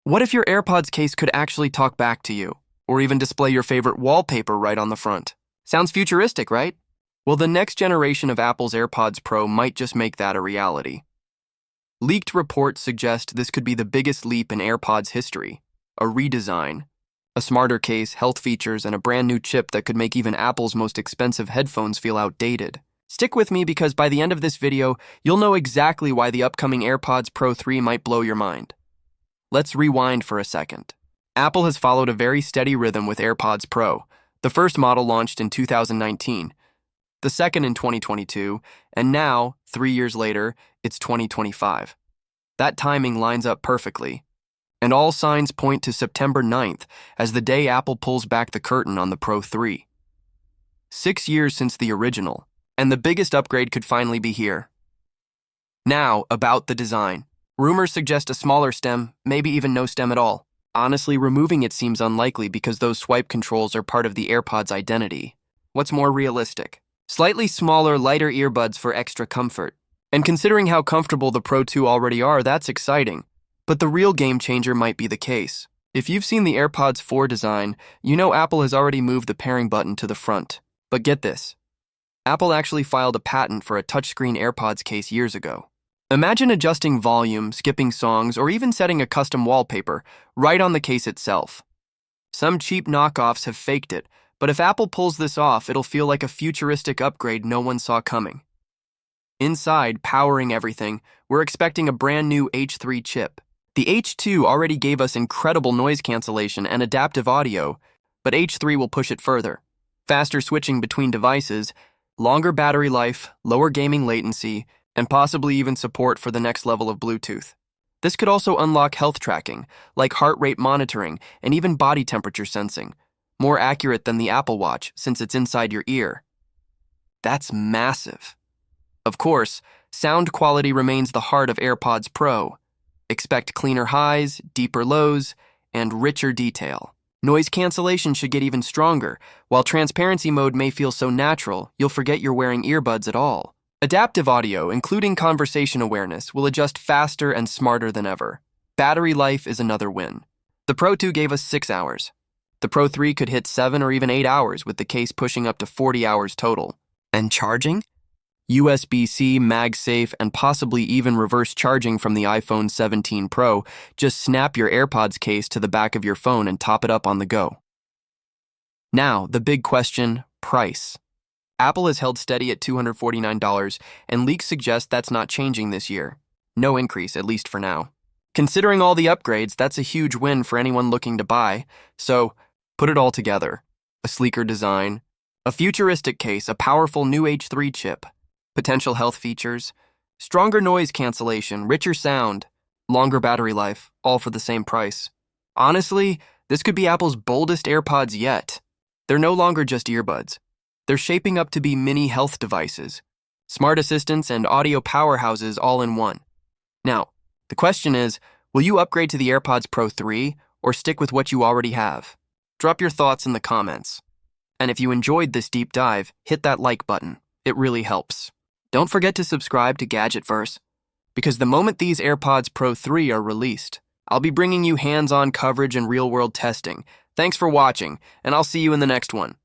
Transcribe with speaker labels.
Speaker 1: What if your AirPods case could actually talk back to you, or even display your favorite wallpaper right on the front? Sounds futuristic, right? Well, the next generation of Apple's AirPods Pro might just make that a reality. Leaked reports suggest this could be the biggest leap in AirPods history, a redesign. A smarter case, health features, and a brand new chip that could make even Apple's most expensive headphones feel outdated. Stick with me because by the end of this video, you'll know exactly why the upcoming AirPods Pro 3 might blow your mind. Let's rewind for a second. Apple has followed a very steady rhythm with AirPods Pro. The first model launched in 2019, the second in 2022, and now, 3 years later, it's 2025. That timing lines up perfectly. And all signs point to September 9th as the day Apple pulls back the curtain on the Pro 3. 6 years since the original, and the biggest upgrade could finally be here. Now, about the design. Rumors suggest a smaller stem, maybe even no stem at all. Honestly, removing it seems unlikely because those swipe controls are part of the AirPods' identity. What's more realistic? Slightly smaller, lighter earbuds for extra comfort. And considering how comfortable the Pro 2 already are, that's exciting. But the real game changer might be the case. If you've seen the AirPods 4 design, you know Apple has already moved the pairing button to the front. But get this. Apple actually filed a patent for a touchscreen AirPods case years ago. Imagine adjusting volume, skipping songs, or even setting a custom wallpaper right on the case itself. Some cheap knockoffs have faked it, but if Apple pulls this off, it'll feel like a futuristic upgrade no one saw coming. Inside, powering everything, we're expecting a brand new H3 chip. The H2 already gave us incredible noise cancellation and adaptive audio, but H3 will push it further. Faster switching between devices, longer battery life, lower gaming latency, and possibly even support for the next level of Bluetooth. This could also unlock health tracking, like heart rate monitoring and even body temperature sensing, more accurate than the Apple Watch since it's inside your ear. That's massive. Of course, sound quality remains the heart of AirPods Pro. Expect cleaner highs, deeper lows, and richer detail. Noise cancellation should get even stronger. While transparency mode may feel so natural, you'll forget you're wearing earbuds at all. Adaptive audio, including conversation awareness, will adjust faster and smarter than ever. Battery life is another win. The Pro 2 gave us 6 hours. The Pro 3 could hit 7 or even 8 hours with the case pushing up to 40 hours total. And charging? USB-C, MagSafe, and possibly even reverse charging from the iPhone 17 Pro. Just snap your AirPods case to the back of your phone and top it up on the go. Now, the big question, price. Apple has held steady at $249, and leaks suggest that's not changing this year. No increase, at least for now. Considering all the upgrades, that's a huge win for anyone looking to buy. So, put it all together. A sleeker design, a futuristic case, a powerful new H3 chip, potential health features, stronger noise cancellation, richer sound, longer battery life, all for the same price. Honestly, this could be Apple's boldest AirPods yet. They're no longer just earbuds. They're shaping up to be mini health devices, smart assistants, and audio powerhouses all in one. Now, the question is, will you upgrade to the AirPods Pro 3 or stick with what you already have? Drop your thoughts in the comments. And if you enjoyed this deep dive, hit that like button. It really helps. Don't forget to subscribe to GadgetVerse, because the moment these AirPods Pro 3 are released, I'll be bringing you hands-on coverage and real-world testing. Thanks for watching, and I'll see you in the next one.